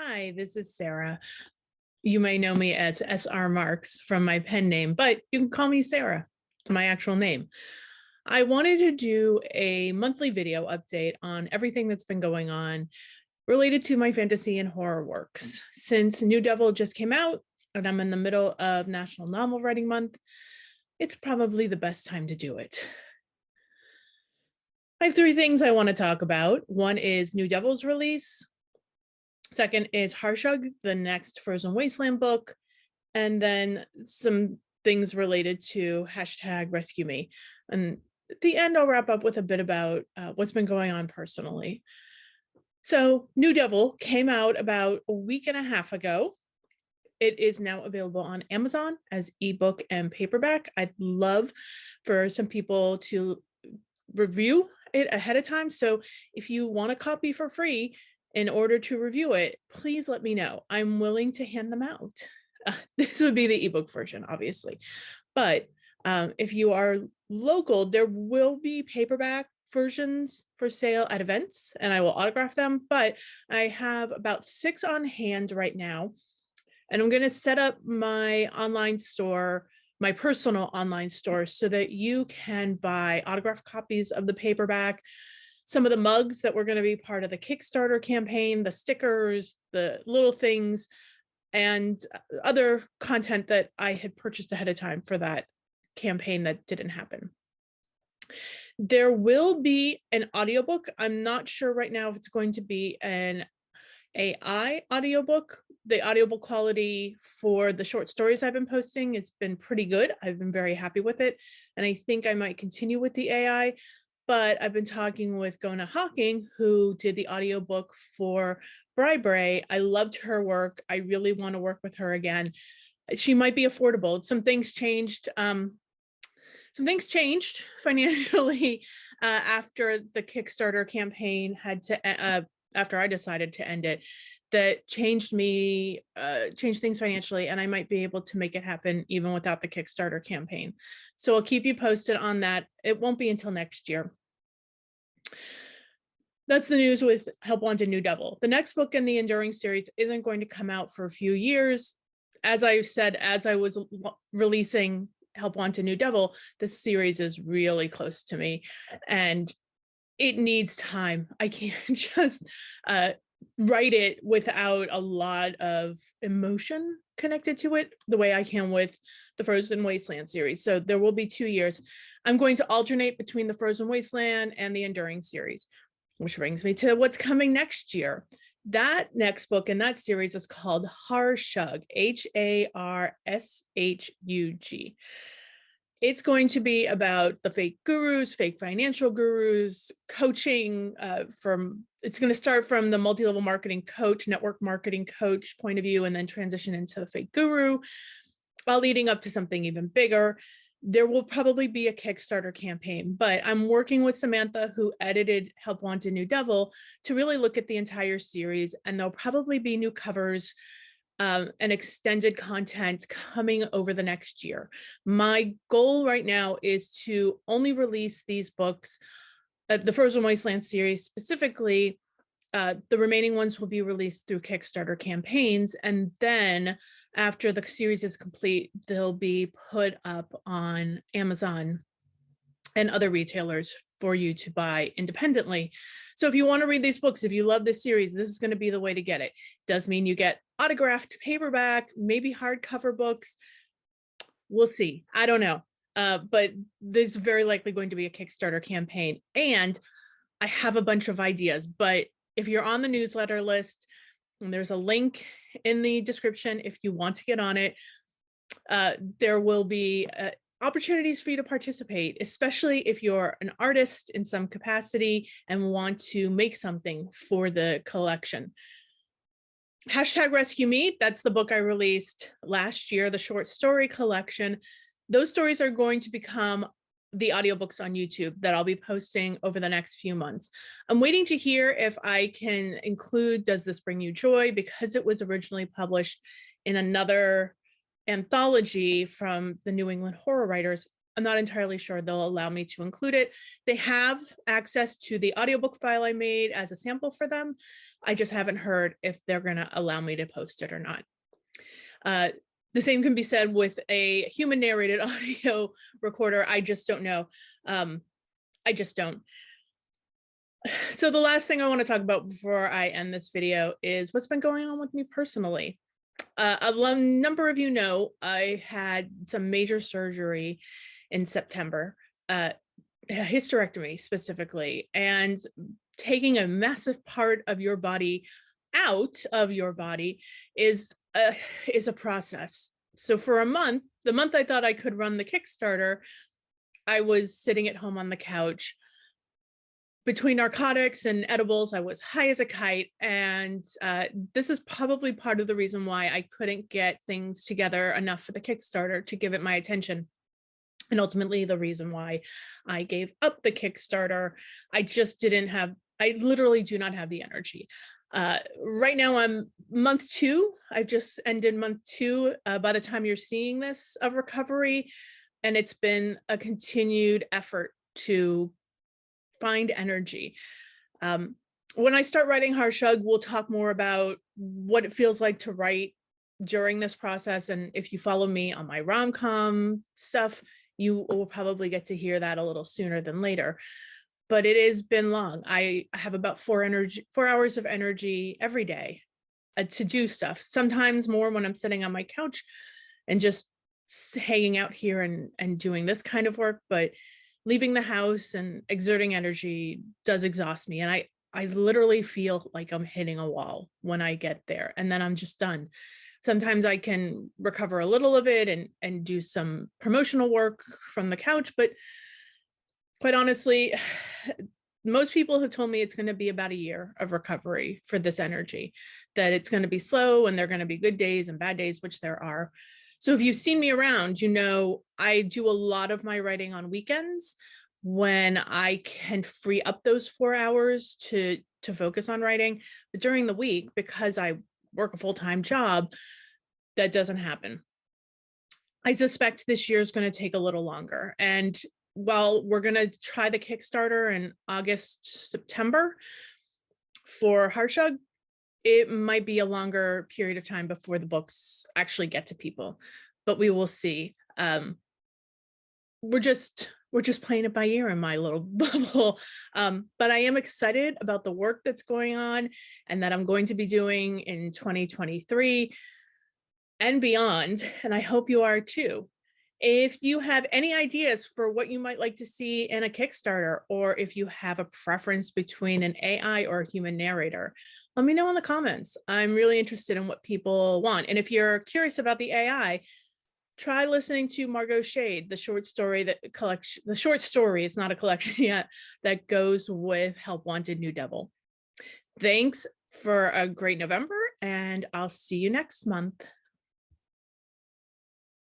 Hi, this is Sarah. You may know me as SR Marks from my pen name, but you can call me Sarah, my actual name. I wanted to do a monthly video update on everything that's been going on related to my fantasy and horror works. Since New Devil just came out and I'm in the middle of National Novel Writing Month, it's probably the best time to do it. I have three things I want to talk about. One is New Devil's release. Second is Harshug, the next Frozen Wasteland book, and then some things related to #RescueMe. And at the end, I'll wrap up with a bit about what's been going on personally. So New Devil came out about a week and a half ago. It is now available on Amazon as ebook and paperback. I'd love for some people to review it ahead of time. So if you want a copy for free, in order to review it, please let me know. I'm willing to hand them out. This would be the ebook version, obviously. But if you are local, there will be paperback versions for sale at events, and I will autograph them. But I have about 6 on hand right now. And I'm going to set up my online store, my personal online store, so that you can buy autographed copies of the paperback, some of the mugs that were going to be part of the Kickstarter campaign, the stickers, the little things, and other content that I had purchased ahead of time for that campaign that didn't happen. There will be an audiobook. I'm not sure right now if it's going to be an AI audiobook. The audiobook quality for the short stories I've been posting has been pretty good. I've been very happy with it. And I think I might continue with the AI. But I've been talking with Gona Hawking, who did the audiobook for Bribery. I loved her work. I really want to work with her again. She might be affordable. Some things changed. Some things changed financially after the Kickstarter campaign had to, after I decided to end it, that changed things financially, and I might be able to make it happen even without the Kickstarter campaign. So I'll keep you posted on that. It won't be until next year. That's the news with Help Wanted New Devil. The next book in the Enduring series isn't going to come out for a few years. As I said, as I was releasing Help Wanted New Devil, this series is really close to me and it needs time. I can't just write it without a lot of emotion connected to it the way I can with the Frozen Wasteland series. So there will be 2 years. I'm going to alternate between the Frozen Wasteland and the Enduring series, which brings me to what's coming next year. That next book in that series is called Harshug, Harshug. It's going to be about the fake gurus, fake financial gurus, coaching it's going to start from the multi-level marketing coach, network marketing coach point of view, and then transition into the fake guru, while leading up to something even bigger. There will probably be a Kickstarter campaign, but I'm working with Samantha, who edited Help Wanted New Devil, to really look at the entire series, and there'll probably be new covers and extended content coming over the next year. My goal right now is to only release these books, the Frozen Wasteland series specifically. The remaining ones will be released through Kickstarter campaigns, and then after the series is complete, they'll be put up on Amazon and other retailers for you to buy independently. So if you want to read these books, if you love this series, this is going to be the way to get it. Does mean you get autographed paperback, maybe hardcover books. We'll see. I don't know. But there's very likely going to be a Kickstarter campaign. And I have a bunch of ideas, but if you're on the newsletter list, and there's a link in the description if you want to get on it, there will be opportunities for you to participate, especially if you're an artist in some capacity and want to make something for the collection. #RescueMe, that's the book I released last year, the short story collection. Those stories are going to become the audiobooks on YouTube that I'll be posting over the next few months. I'm waiting to hear if I can include Does This Bring You Joy, because it was originally published in another anthology from the New England horror writers. I'm not entirely sure they'll allow me to include it. They have access to the audiobook file I made as a sample for them, I just haven't heard if they're going to allow me to post it or not. The same can be said with a human narrated audio recorder. I just don't know. I just don't. So the last thing I want to talk about before I end this video is what's been going on with me personally. A number of you know I had some major surgery in September, a hysterectomy specifically, and taking a massive part of your body out of your body is a process. So for a month, the month I thought I could run the Kickstarter, I was sitting at home on the couch. Between narcotics and edibles, I was high as a kite. And this is probably part of the reason why I couldn't get things together enough for the Kickstarter to give it my attention. And ultimately the reason why I gave up the Kickstarter. I literally do not have the energy. Right now I'm month 2. I've just ended month 2 by the time you're seeing this of recovery. And it's been a continued effort to find energy. When I start writing Harshug, we'll talk more about what it feels like to write during this process. And if you follow me on my rom-com stuff, you will probably get to hear that a little sooner than later. But it has been long. I have about 4 hours of energy every day to do stuff. Sometimes more when I'm sitting on my couch and just hanging out here and doing this kind of work. But leaving the house and exerting energy does exhaust me. And I literally feel like I'm hitting a wall when I get there, and then I'm just done. Sometimes I can recover a little of it and do some promotional work from the couch. But quite honestly, most people have told me it's going to be about a year of recovery for this energy, that it's going to be slow and there are going to be good days and bad days, which there are. So if you've seen me around, you know I do a lot of my writing on weekends when I can free up those 4 hours to focus on writing. But during the week, because I work a full-time job, that doesn't happen. I suspect this year is going to take a little longer. And while we're going to try the Kickstarter in August, September for Harshug, it might be a longer period of time before the books actually get to people, but we will see. We're just playing it by ear in my little bubble. But I am excited about the work that's going on and that I'm going to be doing in 2023 and beyond. And I hope you are too. If you have any ideas for what you might like to see in a Kickstarter, or if you have a preference between an AI or a human narrator, let me know in the comments. I'm really interested in what people want. And if you're curious about the AI, try listening to Margot's Shade, the short story it's not a collection yet, that goes with Help Wanted New Devil. Thanks for a great November, and I'll see you next month.